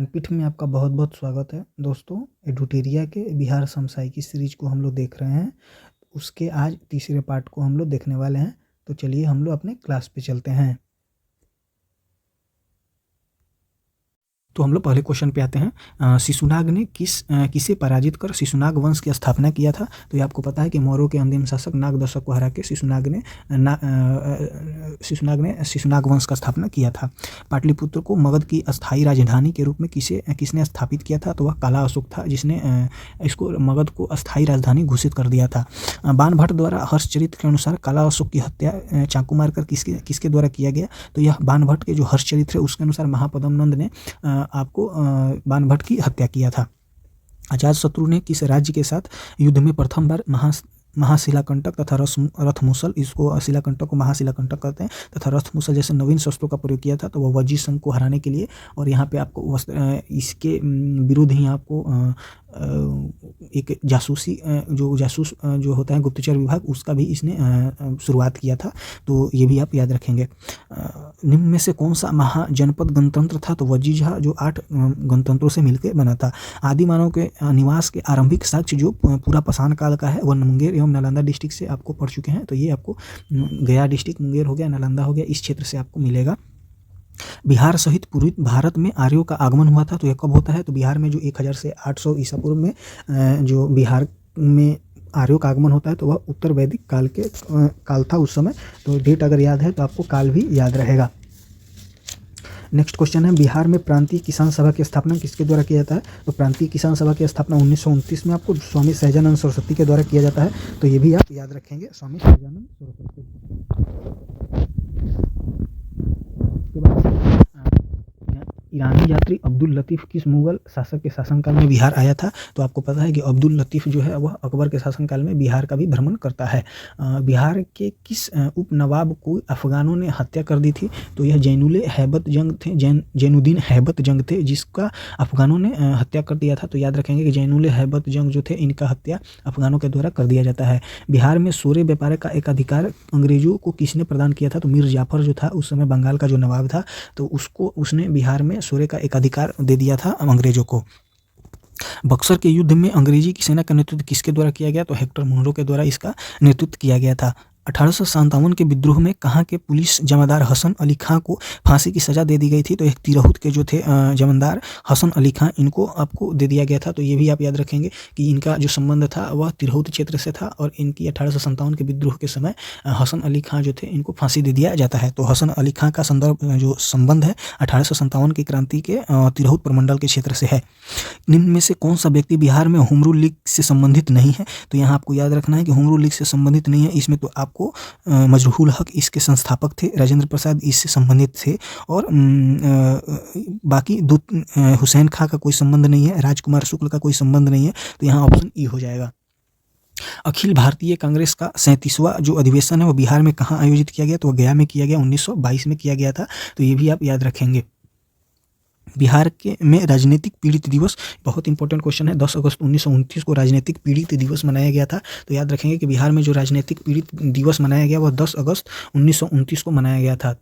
पीठ में आपका बहुत बहुत स्वागत है दोस्तों। एडुटेरिया के बिहार समसामयिकी सीरीज को हम लोग देख रहे हैं। उसके आज तीसरे पार्ट को हम लोग देखने वाले हैं। तो चलिए हम लोग अपने क्लास पे चलते हैं। तो हम लोग पहले क्वेश्चन पे आते हैं। शिशुनाग ने किसे पराजित कर शिशुनाग वंश की स्थापना किया था। तो ये आपको पता है कि मौर्यों के अंतिम शासक नाग दशक को हरा के शिशुनाग ने शिशुनाग वंश का स्थापना किया था। पाटलिपुत्र को मगध की अस्थायी राजधानी के रूप में किसने स्थापित किया था। तो वह काला अशोक था, जिसने इसको मगध को अस्थायी राजधानी घोषित कर दिया था। बाणभट्ट द्वारा हर्षचरित के अनुसार काला अशोक की हत्या चाकू मारकर किसके द्वारा किया गया। तो यह बाणभट्ट के जो हर्षचरित है उसके अनुसार महापद्म नंद ने आपको बाणभट्ट की हत्या किया था। अजातशत्रु ने किस राज्य के साथ युद्ध में प्रथम बार महाशिलाकंटक तथा रथमुसल, इसको शिलाकंटक को महाशिलाकंटक कहते हैं, तथा रथमुसल जैसे नवीन शस्त्रों का प्रयोग किया था। तो वह वजीर संघ को हराने के लिए, और यहाँ पे आपको इसके विरुद्ध ही आपको एक जासूसी जासूस जो होता है गुप्तचर विभाग, उसका भी इसने शुरुआत किया था। तो ये भी आप याद रखेंगे। निम्न में से कौन सा महाजनपद गणतंत्र था। तो वजीझा जो 8 गणतंत्रों से मिलकर बना था। आदि मानव के निवास के आरंभिक साक्ष्य जो पूरा पाषाण काल का है वह मुंगेर एवं नालंदा डिस्ट्रिक्ट से आपको पढ़ चुके हैं। तो ये आपको गया डिस्ट्रिक्ट मुंगेर हो गया, नालंदा हो गया, इस क्षेत्र से आपको मिलेगा। बिहार सहित पूर्वी भारत में आर्यों का आगमन हुआ था। तो यह कब होता है। तो बिहार में जो 1000 से 800 ईसा पूर्व में जो बिहार में आर्यों का आगमन होता है, तो वह उत्तर वैदिक काल था उस समय। तो डेट अगर याद है तो आपको काल भी याद रहेगा। नेक्स्ट क्वेश्चन है, बिहार में प्रांतीय किसान सभा की स्थापना किसके द्वारा किया जाता है। तो प्रांतीय किसान सभा की स्थापना 1929 में आपको स्वामी सहजानंद सरस्वती के द्वारा किया जाता है। तो ये भी आप याद रखेंगे, स्वामी सहजानंद सरस्वती। उसके बाद ईरानी यात्री अब्दुल लतीफ़ किस मुगल शासक के शासनकाल में बिहार आया था। तो आपको पता है कि अब्दुल लतीफ़ जो है वह अकबर के शासनकाल में बिहार का भी भ्रमण करता है। बिहार के किस उपनवाब को अफगानों ने हत्या कर दी थी। तो यह जैनुद्दीन हैबत जंग थे, जिसका अफगानों ने हत्या कर दिया था। तो याद रखेंगे कि जैनुल हैबत जंग जो थे, इनका हत्या अफगानों के द्वारा कर दिया जाता है। बिहार में सोरे व्यापार का एक अधिकार अंग्रेजों को किसने प्रदान किया था। तो मीर जाफर जो था उस समय बंगाल का जो नवाब था, तो उसने बिहार में सोरे का एक अधिकार दे दिया था अंग्रेजों को। बक्सर के युद्ध में अंग्रेजी की सेना का नेतृत्व किसके द्वारा किया गया। तो हेक्टर मुनरो के द्वारा इसका नेतृत्व किया गया था। 1857 के विद्रोह में कहाँ के पुलिस जमादार हसन अली खां को फांसी की सजा दे दी गई थी। तो एक तिरहुत के जो थे जमादार हसन अली खां, इनको आपको दे दिया गया था। तो ये भी आप याद रखेंगे कि इनका जो संबंध था वह तिरहुत क्षेत्र से था, और इनकी 1857 के विद्रोह के समय हसन अली खां जो थे इनको फांसी दे दिया जाता है। तो हसन अली खां का जो संबंध है 1857 की क्रांति के तिरहुत प्रमंडल के क्षेत्र से है। निम्न में से कौन सा व्यक्ति बिहार में होम रूल लीग से संबंधित नहीं है। तो यहाँ आपको याद रखना है कि होम रूल लीग से संबंधित नहीं है। इसमें तो आपको मजरूहुल हक इसके संस्थापक थे, राजेंद्र प्रसाद इससे संबंधित थे, और बाकी हुसैन खां का कोई संबंध नहीं है, राजकुमार शुक्ल का कोई संबंध नहीं है। तो यहाँ ऑप्शन ई हो जाएगा। अखिल भारतीय कांग्रेस का 37वां जो अधिवेशन है वो बिहार में कहाँ आयोजित किया गया। तो गया में किया गया, 1922 में किया गया था। तो ये भी आप याद रखेंगे। बिहार में राजनीतिक पीड़ित दिवस बहुत इंपॉर्टेंट क्वेश्चन है। 10 अगस्त 1929 को राजनीतिक पीड़ित दिवस मनाया गया था। तो याद रखेंगे कि बिहार में जो राजनीतिक पीड़ित दिवस मनाया गया वह 10 अगस्त 1929 को मनाया गया था।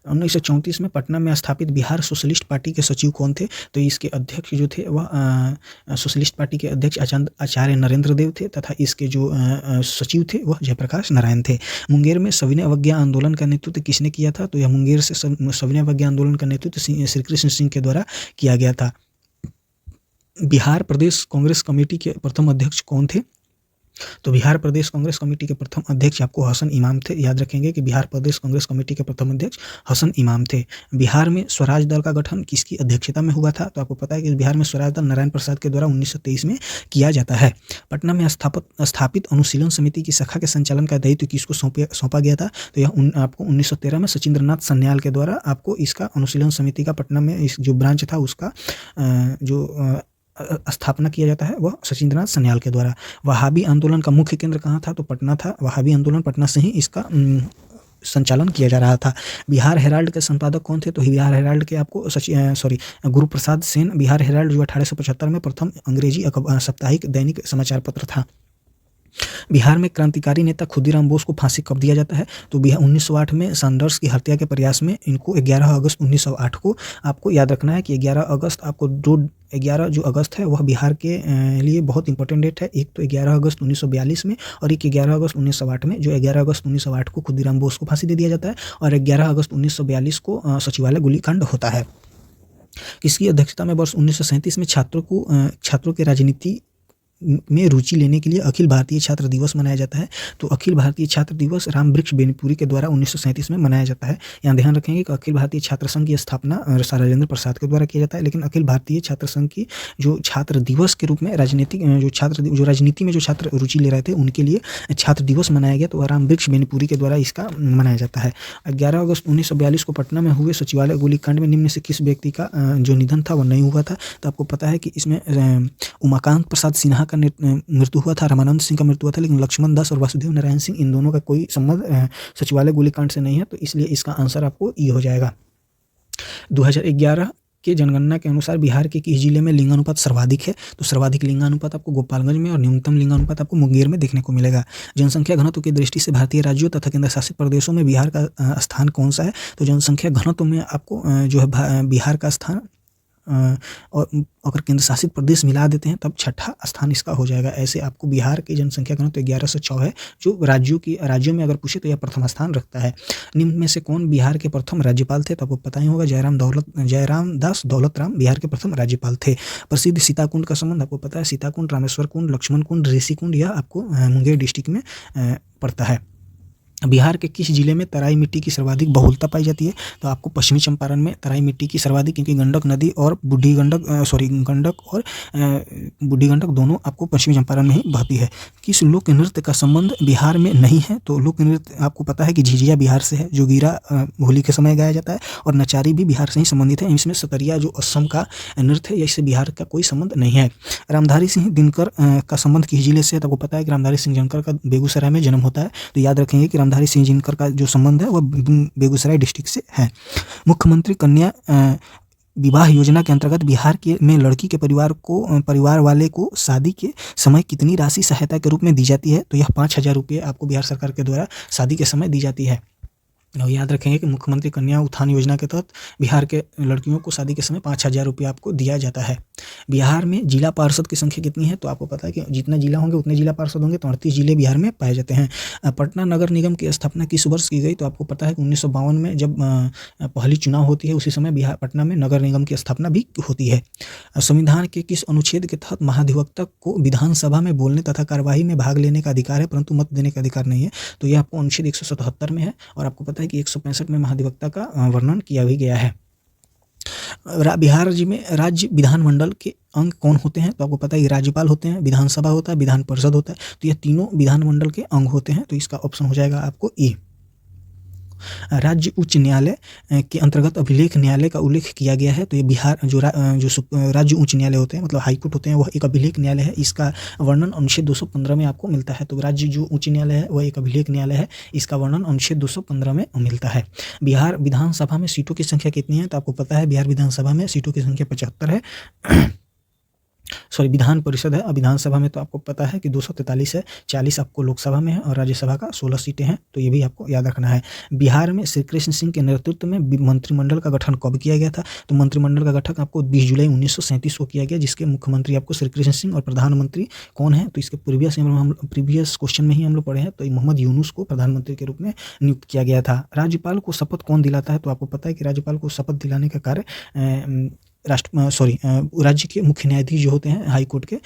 1934 में पटना में स्थापित बिहार सोशलिस्ट पार्टी के सचिव कौन थे। तो इसके अध्यक्ष जो थे वह सोशलिस्ट पार्टी के अध्यक्ष आचार्य नरेंद्र देव थे, तथा इसके जो सचिव थे वह जयप्रकाश नारायण थे। मुंगेर में सविनय अवज्ञा आंदोलन का नेतृत्व किसने किया था। तो यह मुंगेर से सविनय अवज्ञा आंदोलन का नेतृत्व श्री कृष्ण सिंह के द्वारा किया गया था। बिहार प्रदेश कांग्रेस कमेटी के प्रथम अध्यक्ष कौन थे। तो बिहार प्रदेश कांग्रेस कमेटी के प्रथम अध्यक्ष आपको हसन इमाम थे। याद रखेंगे कि बिहार प्रदेश कांग्रेस कमेटी के प्रथम अध्यक्ष हसन इमाम थे। बिहार में स्वराज दल का गठन किसकी अध्यक्षता में हुआ था। तो आपको पता है कि बिहार में स्वराज दल नारायण प्रसाद के द्वारा 1923 में किया जाता है। पटना में स्थापित अनुशीलन समिति की शाखा के संचालन का दायित्व किसको सौंपा गया था। तो यह आपको 1913 में सचिंद्रनाथ सन्याल के द्वारा आपको इसका अनुशीलन समिति का पटना में इस जो ब्रांच था उसका जो स्थापना किया जाता है वह सचिंद्रनाथ सन्याल के द्वारा। वहाबी आंदोलन का मुख्य केंद्र कहाँ था। तो पटना था। वहाबी आंदोलन पटना से ही इसका संचालन किया जा रहा था। बिहार हेराल्ड के संपादक कौन थे। तो बिहार हेराल्ड के आपको गुरु प्रसाद सेन। बिहार हेराल्ड जो 1875 में प्रथम अंग्रेजी साप्ताहिक दैनिक समाचार पत्र था। बिहार में क्रांतिकारी नेता खुदीराम बोस को फांसी कब दिया जाता है? तो बिहार 1908 में सैंडर्स की हत्या के प्रयास में इनको 11 अगस्त 1908 को आपको याद रखना है कि 11 अगस्त आपको 11 जो अगस्त है वह बिहार के लिए बहुत इंपॉर्टेंट डेट है। एक तो 11 अगस्त 1942 में और एक 11 अगस्त 1908 में। जो 11 अगस्त 1908 को खुदीराम बोस को फांसी दे दिया जाता है और 11 अगस्त 1942 को सचिवालय गोलीकांड होता है। किसकी अध्यक्षता में वर्ष 1937 में छात्रों के राजनीति में रुचि लेने के लिए अखिल भारतीय छात्र दिवस मनाया जाता है? तो अखिल भारतीय छात्र दिवस रामवृक्ष बेनीपुरी के द्वारा 1937 में मनाया जाता है। यहाँ ध्यान रखेंगे कि अखिल भारतीय छात्र संघ की स्थापना सर राजेंद्र प्रसाद के द्वारा किया जाता है, लेकिन अखिल भारतीय छात्र संघ की जो छात्र दिवस के रूप में जो राजनीति में जो छात्र रुचि ले रहे थे उनके लिए छात्र दिवस मनाया गया, तो रामवृक्ष बेनीपुरी के द्वारा इसका मनाया जाता है। 11 अगस्त 1942 को पटना में हुए सचिवालय गोलीकांड में निम्न से किस व्यक्ति का जो निधन था वह नहीं हुआ था? तो आपको पता है कि इसमें उमाकांत प्रसाद सिन्हा का मृत्यु हुआ था, रामानंद सिंह का मृत्यु हुआ था, लेकिन लक्ष्मण दास और वासुदेव नारायण सिंह इन दोनों का कोई संबंध सचिवालय गोलीकांड से नहीं है, तो इसलिए इसका आंसर आपको ई हो जाएगा। 2011 के जनगणना के अनुसार बिहार के किस जिले में लिंगानुपात सर्वाधिक है? तो सर्वाधिक लिंगानुपात आपको गोपालगंज में और न्यूनतम लिंगानुपात आपको मुंगेर में देखने को मिलेगा। जनसंख्या घनत्व की दृष्टि से भारतीय राज्यों तथा केंद्र शासित प्रदेशों में बिहार का स्थान कौन सा है? तो जनसंख्या घनत्व में आपको जो है बिहार का स्थान और अगर केंद्र शासित प्रदेश मिला देते हैं तब छठा स्थान इसका हो जाएगा। ऐसे आपको बिहार की जनसंख्या घनत्व 1106 है, जो राज्यों में अगर पूछे तो यह प्रथम स्थान रखता है। निम्न में से कौन बिहार के प्रथम राज्यपाल थे? तो आपको पता ही होगा जयराम दास दौलतराम बिहार के प्रथम राज्यपाल थे। प्रसिद्ध सीताकुंड का संबंध आपको पता है, सीताकुंड, रामेश्वर कुंड, लक्ष्मण कुंड, ऋषि कुंड, यह आपको मुंगेर डिस्ट्रिक्ट में पड़ता है। बिहार के किस जिले में तराई मिट्टी की सर्वाधिक बहुलता पाई जाती है? तो आपको पश्चिमी चंपारण में तराई मिट्टी की सर्वाधिक, क्योंकि गंडक नदी और गंडक और बूढ़ी गंडक दोनों आपको पश्चिमी चंपारण में ही बहती है। किस लोक नृत्य का संबंध बिहार में नहीं है? तो लोक नृत्य आपको पता है कि झिझिया बिहार से है, जो गिरा होली के समय गाया जाता है, और नचारी भी बिहार से ही संबंधित है। इसमें सतरिया जो असम का नृत्य है, इससे बिहार का कोई संबंध नहीं है। रामधारी सिंह दिनकर का संबंध किस जिले से है? तो आपको पता है कि रामधारी सिंह दिनकर का बेगूसराय में जन्म होता है, तो याद रखेंगे कि रामधारी सिंह दिनकर का जो संबंध है वह बेगूसराय डिस्ट्रिक्ट से है। मुख्यमंत्री कन्या विवाह योजना के अंतर्गत बिहार में लड़की के परिवार वाले को शादी के समय कितनी राशि सहायता के रूप में दी जाती है? तो यह 5,000 रुपये आपको बिहार सरकार के द्वारा शादी के समय दी जाती है। और याद रखेंगे कि मुख्यमंत्री कन्या उत्थान योजना के तहत बिहार के लड़कियों को शादी के समय 5,000 रुपये आपको दिया जाता है। बिहार में जिला पार्षद की संख्या कितनी है? तो आपको पता है कि जितना जिला होंगे उतने जिला पार्षद होंगे, तो 38 जिले बिहार में पाए जाते हैं। पटना नगर निगम की स्थापना किस वर्ष की गई? तो आपको पता है कि 1952 में जब पहली चुनाव होती है, उसी समय पटना में नगर निगम की स्थापना भी होती है। संविधान के किस अनुच्छेद के तहत महाधिवक्ता को विधानसभा में बोलने तथा कार्यवाही में भाग लेने का अधिकार है, परंतु मत देने का अधिकार नहीं है? तो यह आपको अनुच्छेद 177 में है, और आपको पता है कि 165 में महाधिवक्ता का वर्णन किया भी गया है। बिहार राज्य में राज्य विधानमंडल के अंग कौन होते हैं? तो आपको पता है कि राज्यपाल होते हैं, विधानसभा होता है, विधान परिषद होता है, तो ये तीनों विधानमंडल के अंग होते हैं, तो इसका ऑप्शन हो जाएगा आपको ए। राज्य उच्च न्यायालय के अंतर्गत अभिलेख न्यायालय का उल्लेख किया गया है, तो ये बिहार जो राज्य उच्च न्यायालय होते हैं, मतलब हाईकोर्ट होते हैं, वह एक अभिलेख न्यायालय है। इसका वर्णन अनुच्छेद 215 में आपको मिलता है। तो राज्य जो उच्च न्यायालय है वह एक अभिलेख न्यायालय है, इसका वर्णन अनुच्छेद 215 में मिलता है। बिहार विधानसभा में सीटों की संख्या कितनी है? तो आपको पता है बिहार विधानसभा में सीटों की संख्या 75 है। विधान परिषद है, और विधानसभा में तो आपको पता है कि 243 है, 40 आपको लोकसभा में है, और राज्यसभा का 16 सीटें हैं, तो ये भी आपको याद रखना है। बिहार में श्री कृष्ण सिंह के नेतृत्व में मंत्रिमंडल का गठन कब किया गया था? तो मंत्रिमंडल का गठन आपको 20 जुलाई 1937 को किया गया, जिसके मुख्यमंत्री आपको श्री कृष्ण सिंह और प्रधानमंत्री कौन है? तो इसके प्रीवियस क्वेश्चन में ही हम लोग पढ़े हैं, तो मोहम्मद यूनुस को प्रधानमंत्री के रूप में नियुक्त किया गया था। राज्यपाल को शपथ कौन दिलाता है? तो आपको पता है कि राज्यपाल को शपथ दिलाने का कार्य राज्य के मुख्य न्यायाधीश जो होते हैं हाई कोर्ट के,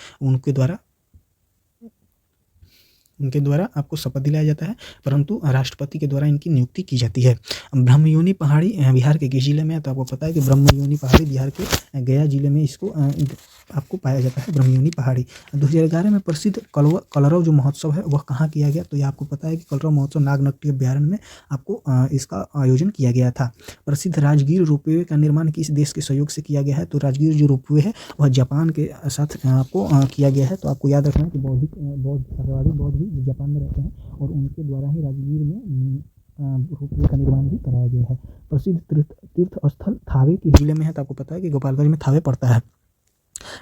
उनके द्वारा आपको शपथ दिलाया जाता है, परंतु राष्ट्रपति के द्वारा इनकी नियुक्ति की जाती है। ब्रह्मयोनी पहाड़ी बिहार के किस जिले में है? तो आपको पता है कि ब्रह्मयोनी पहाड़ी बिहार के गया जिले में इसको आपको पाया जाता है, ब्रह्मयोनी पहाड़ी। 2011 में प्रसिद्ध कलरव जो महोत्सव है वह कहाँ किया गया? तो ये आपको पता है कि कलरव महोत्सव नागनट्टी अभ्यारण्य में आपको इसका आयोजन किया गया था। प्रसिद्ध राजगीर रोपवे का निर्माण किस देश के सहयोग से किया गया है? तो राजगीर जो रोपवे है वह जापान के साथ आपको किया गया है। तो आपको याद रखना है कि बौद्ध भी जापान में रहते हैं, और उनके द्वारा ही राजगीर में रोपवे का निर्माण भी कराया गया है। प्रसिद्ध तीर्थ स्थल थावे के जिले में है, तो आपको पता है कि गोपालगंज में थावे पड़ता है।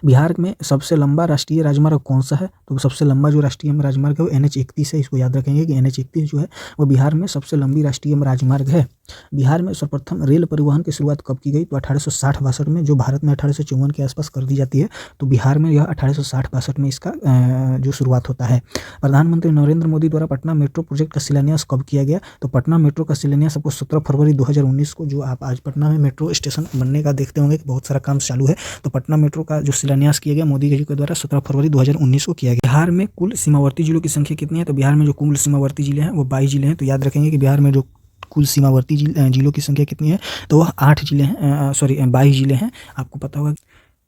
बिहार में सबसे लंबा राष्ट्रीय राजमार्ग कौन सा है? तो सबसे लंबा जो राष्ट्रीय राजमार्ग है वो NH-31 है। इसको याद रखेंगे कि NH-31 जो है वो बिहार में सबसे लंबी राष्ट्रीय राजमार्ग है। बिहार में सर्वप्रथम रेल परिवहन की शुरुआत कब की गई? तो 1860-62 में, जो भारत में 1854 के आसपास कर दी जाती है, तो बिहार में यह 1860-62 में इसका जो शुरुआत होता है। प्रधानमंत्री नरेंद्र मोदी द्वारा पटना मेट्रो प्रोजेक्ट का शिलान्यास कब किया गया? तो पटना मेट्रो का शिलान्यास आपको 17 फरवरी 2019 को, जो आप आज पटना में मेट्रो स्टेशन बनने का देखते होंगे कि बहुत सारा काम चालू है, तो पटना मेट्रो का जो शिलान्यास किया गया मोदी जी के द्वारा 17 फरवरी 2019 को किया गया। बिहार में कुल सीमावर्ती जिलों की संख्या कितनी है? तो बिहार में जो कुल सीमावर्ती जिले हैं वो 22 जिले हैं। तो याद रखेंगे कि बिहार में जो कुल सीमावर्ती जिलों की संख्या कितनी है, तो वह 8 जिले हैं, 22 जिले हैं, आपको पता होगा।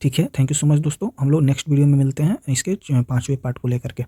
ठीक है, थैंक यू सो मच दोस्तों। हम लोग नेक्स्ट वीडियो में मिलते हैं इसके 5वें पार्ट को लेकर के।